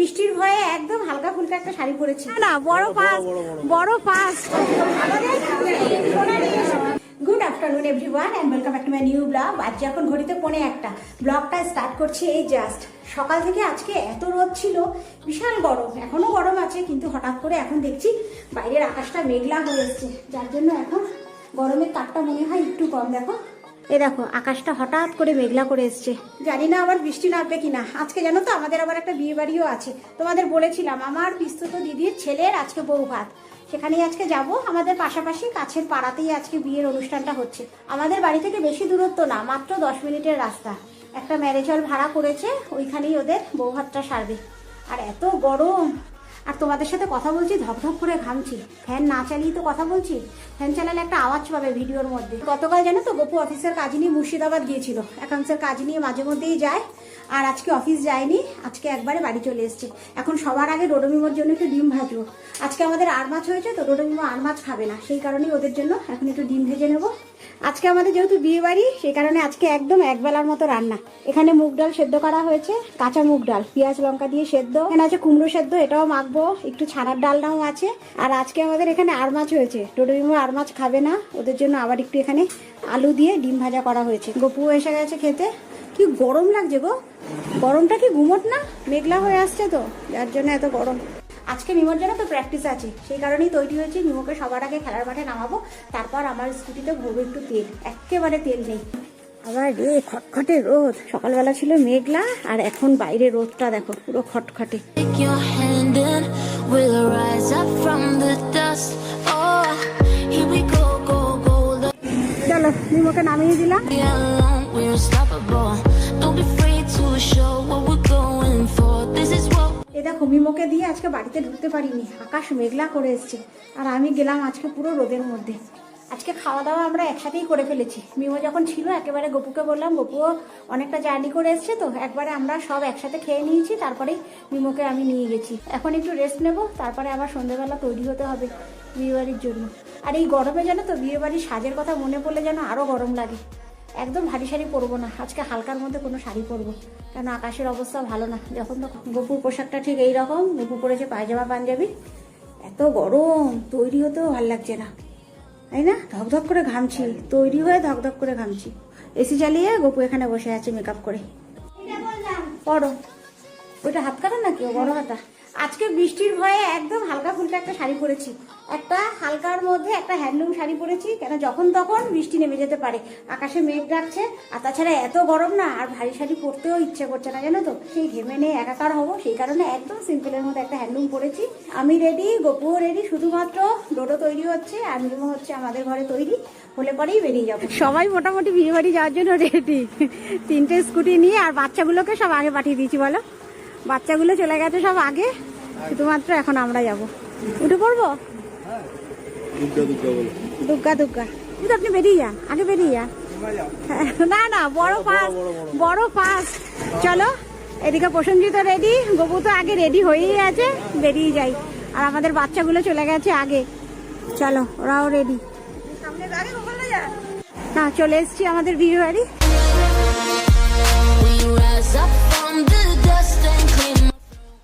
বৃষ্টির ভয়ে একদম হালকা ফুলকা একটা শাড়ি পরেছি না, বড় পাস বড় পাস। Good afternoon everyone and welcome back to my new blog. আজ এখন ঘড়িতে 1:45 ব্লগটা স্টার্ট করছি এই জাস্ট। সকাল থেকে আজকে এত রোদ ছিল, বিশাল গরম, এখনো গরম আছে, কিন্তু হঠাৎ করে এখন দেখছি বাইরের আকাশটা মেঘলা হয়ে এসছে, যার জন্য এখন গরমের তাপটা মনে হয় একটু কম। দেখো এ দেখো আকাশটা হঠাৎ করে মেঘলা করে এসছে, জানি না আবার বৃষ্টি নামবে কিনা। আজকে জানো তো আমাদের আবার একটা বিয়ে বাড়িও আছে, তোমাদের বলেছিলাম আমার পিস্তুত দিদির ছেলের আজকে বউ ভাত, সেখানেই আজকে যাব। আমাদের পাশাপাশি কাছের পাড়াতেই আজকে বিয়ের অনুষ্ঠানটা হচ্ছে, আমাদের বাড়ি থেকে বেশি দূরত্ব না, মাত্র 10 মিনিটের রাস্তা। একটা ম্যারেজ হল ভাড়া করেছে, ওইখানেই ওদের বউ ভাতটা সারবে। আর এত গরম, আর তোমাদের সাথে কথা বলছি ধকধক করে ঘামছি, ফ্যান না চালিয়ে তো কথা বলছি, ফ্যান চালালে একটা আওয়াজ পাবে ভিডিওর মধ্যে। গতকাল জানো তো গপু অফিসের কাজ নিয়ে মুর্শিদাবাদ গিয়েছিল, অ্যাকাউন্টসের কাজ নিয়ে মাঝে মধ্যেই যায়, আর আজকে অফিস যায়নি, আজকে একবারে বাড়ি চলে এসছে। এখন সবার আগে ডোডোমিমোর জন্য একটু ডিম ভাজবো। আজকে আমাদের আর মাছ হয়েছে তো, ডোডোমিমো আর মাছ খাবে না, সেই কারণেই ওদের জন্য এখন একটু ডিম ভেজে নেবো। আজকে আমাদের যেহেতু বিয়ে বাড়ি, সেই কারণে আজকে একদম একবেলার মতো রান্না। এখানে মুগ ডাল সেদ্ধ করা হয়েছে, কাঁচা মুগ ডাল পেঁয়াজ লঙ্কা দিয়ে সেদ্ধ, এখানে আছে কুমড়ো সেদ্ধ, এটাও মাখবো, একটু ছানার ডালনাও আছে। আর আজকে আমাদের এখানে আর মাছ হয়েছে, ডোডোমিমো আর মাছ খাবে না, ওদের জন্য আবার একটু এখানে আলু দিয়ে ডিম ভাজা করা হয়েছে। গপু এসে গেছে খেতে। কি গরম লাগছে গো, গরমটা কি ঘুমোট না, মেঘলা হয়ে আসছে তো, যার জন্য এত গরম। আজকে মিমোর জন্য তো প্র্যাকটিস আছে, সেই কারণেই তৈরি হয়েছি। মিমোকে সবার আগে খেলার মাঠে নামাবো, তারপর আমার স্কুটিতে ভরবো একটু তেল, একেবারে তেল নেই। আবার রে খটখটে রোদ, সকালবেলা ছিল মেঘলা, আর এখন বাইরে রোদটা দেখো পুরো খটখটে। চলো মিমোকে নামিয়ে দিলাম। এ দেখো মিমোকে দিয়ে আজকে বাড়িতে ঢুকতে পারিনি, আকাশ মেঘলা করে এসছে, আর আমি গেলাম আজকে পুরো রোদের মধ্যে। আজকে খাওয়া দাওয়া আমরা একসাথেই করে ফেলেছি। মিমো যখন ছিল একেবারে গপুকে বললাম, গপুও অনেকটা জার্নি করে এসছে তো, একবারে আমরা সব একসাথে খেয়ে নিয়েছি, তারপরেই মিমোকে আমি নিয়ে গেছি। এখন একটু রেস্ট নেব, তারপরে আবার সন্ধ্যেবেলা তৈরি হতে হবে বিয়েবাড়ির জন্য। আর এই গরমে জানো তো বিয়েবাড়ির সাজের কথা মনে পড়লে যেন আরও গরম লাগে। একদম ভারী শাড়ি পরবো না, আজকে হালকার মধ্যে কোনো শাড়ি পরবো, কেন আকাশের অবস্থা ভালো না। যখন তো গপুর পোশাকটা ঠিক এইরকম, গপু পরেছে পায়জামা পাঞ্জাবি, এত গরম তৈরি হতেও ভালো লাগছে না, তাই না? ধকধক করে ঘামছি, তৈরি হয়ে ধকধক করে ঘামছি। এসি চালিয়ে গপু এখানে বসে আছে মেকআপ করে। পড়ো, ওইটা হাত কাটা নাকি, ও বড় হাতা। আজকে বৃষ্টির ভয়ে একদম হালকা ফুলকা একটা শাড়ি পরেছি, একটা হালকার মধ্যে একটা হ্যান্ডলুম শাড়ি পরেছি, কেন যখন তখন বৃষ্টি নেমে যেতে পারে, আকাশে মেঘ ডাকছে, আর তাছাড়া এত গরম না, আর ভারী শাড়ি পরতেও ইচ্ছে করছে না জানো তো, সেই ঘেমে নিয়ে একাকার হবো, সেই কারণে একদম সিম্পলের মধ্যে একটা হ্যান্ডলুম পরেছি। আমি রেডি, গপুও রেডি, শুধুমাত্র ডোডো তৈরি হচ্ছে, আর মিমো হচ্ছে আমাদের ঘরে তৈরি, হলে পরেই বেরিয়ে যাবো। সবাই মোটামুটি বিয়ে বাড়ি যাওয়ার জন্য রেডি, 3টে স্কুটি নিয়ে, আর বাচ্চাগুলোকে সব আগে পাঠিয়ে দিয়েছি। বলো, বাচ্চাগুলো চলে গেছে সব আগে, শুধুমাত্র এখন আমরা যাবো। উঠে পড়বো, দুগ্গা দুগ্গা, কিন্তু আপনি বেরিয়ে যান, আগে বেরিয়ে যান। না না, বড় পাস বড় পাস। চলো, এদিকে প্রসেনজিৎ রেডি, গপু তো আগে রেডি হয়েই আছে, বেরিয়ে যাই। আর আমাদের বাচ্চাগুলো চলে গেছে আগে, চলো ওরাও রেডি। না, চলে এসছি আমাদের বিয়ে বাড়ি।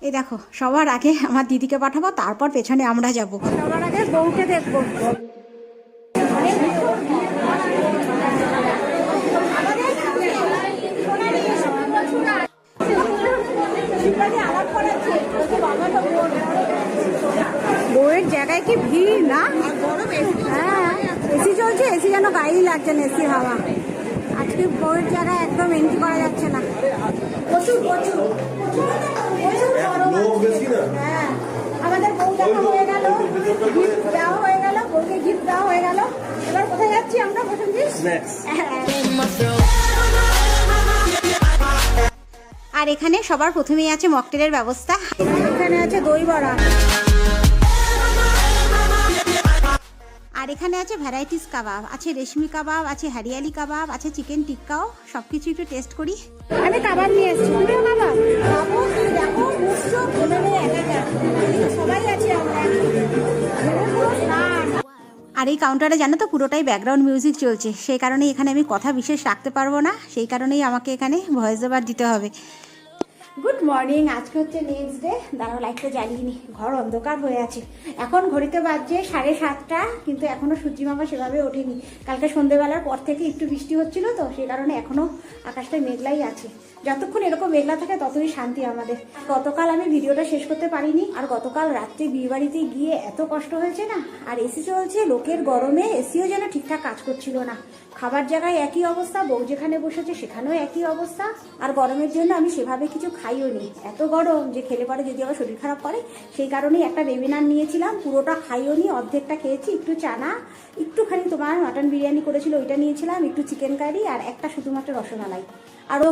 এই দেখো সবার আগে আমার দিদিকে পাঠাবো, তারপর পেছনে আমরা যাব। সবার আগে বউকে দেখবো। বউয়ের জায়গায় কি ভিড় না, হ্যাঁ এসি চলছে, এসি যেন গায়েই লাগছে না, এসি হাওয়া। আজকে বউয়ের জায়গায় একদম এন্ট্রি করা যাচ্ছে না, প্রচুর প্রচুর। হ্যাঁ, আমাদের বউ দেখা হয়ে গেল, গিফট দেওয়া হয়ে গেল, বউকে গিফট দেওয়া হয়ে গেল। এবার কোথায় যাচ্ছি আমরা? আর এখানে সবার প্রথমেই আছে মকটেলের ব্যবস্থা, এখানে আছে দই বড়া, আর এখানে আছে ভ্যারাইটিস কাবাব, আছে রেশমি কাবাব, আছে হরিয়ালি কাবাব, আছে চিকেন টিক্কাও। সবকিছু একটু টেস্ট করি। আমি কাবাব নিয়ে এসেছি, কাবাব দেখো, সবাই আছে আমরা। আর এই কাউন্টারে জানো তো পুরোটাই ব্যাকগ্রাউন্ড মিউজিক চলছে, সেই কারণে এখানে আমি কথা বিশেষ রাখতে পারবো না, সেই কারণেই আমাকে এখানে ভয়েস ওভার দিতে হবে। Good morning. আজকে হচ্ছে নেক্সট ডে। দাঁড়াও, লাইটটা জ্বালিয়ে, ঘর অন্ধকার হয়ে আছে। এখন ঘড়িতে বাজছে 7:30, কিন্তু এখনো সূর্যি মামা সেভাবে ওঠেনি। কালকে সন্ধ্যেবেলার পর থেকে একটু বৃষ্টি হচ্ছিল, তো সেই কারণে এখনো আকাশটা মেঘলাই আছে। যতক্ষণ এরকম মেঘলা থাকে ততই শান্তি আমাদের। গতকাল আমি ভিডিওটা শেষ করতে পারিনি, আর গতকাল রাত্রে বিয়ে বাড়িতে গিয়ে এত কষ্ট হয়েছে না। আর এসি চলছে, লোকের গরমে এসিও যেন ঠিকঠাক কাজ করছিল না। খাবার জায়গায় একই অবস্থা, বউ যেখানে বসেছে সেখানেও একই অবস্থা। আর গরমের জন্য আমি সেভাবে কিছু খাইও নি। এত গরম যে খেলে পরে যদি আবার শরীর খারাপ করে, সেই কারণেই একটা বেবি নান নিয়েছিলাম। পুরোটা খাইও নি, অর্ধেকটা খেয়েছি। একটু চানা, একটুখানি তোমার মাটন বিরিয়ানি করেছিল ওইটা নিয়েছিলাম, একটু চিকেন কারি, আর একটা শুধুমাত্র রসমালাই। আরও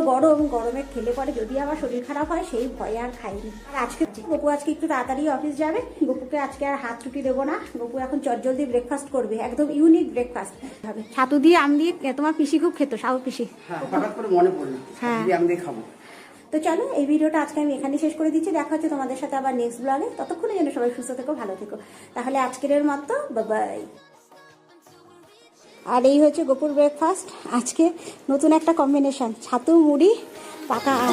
গরমে খেলে পরে যদি আবার শরীর খারাপ হয় সেই ভয়ে আর খাইনি। আর আজকে গপু আজকে একটু তাড়াতাড়ি অফিস যাবে। গপুকে আজকে আর হাত রুটি দেবো না। গপু এখন চটজলদি ব্রেকফাস্ট করবে, একদম ইউনিক ব্রেকফাস্ট হবে। ছাতু দিয়ে আম দিয়ে, তোমার পিসি খুব খেত, সাহু পিসি। হঠাৎ করে মনে পড়লো, হ্যাঁ আম দিয়ে খাবো। তো চলো, এই ভিডিওটা আজকে আমি এখানে শেষ করে দিচ্ছি। দেখা হচ্ছে তোমাদের সাথে আবার নেক্সট ব্লগে। ততক্ষণে যেন সবাই সুস্থ থেকো, ভালো থেকো। তাহলে আজকের মতো বাই। আর এই হচ্ছে গপুর ব্রেকফাস্ট। আজকে নতুন একটা কম্বিনেশন, ছাতু মুড়ি পাকা আম।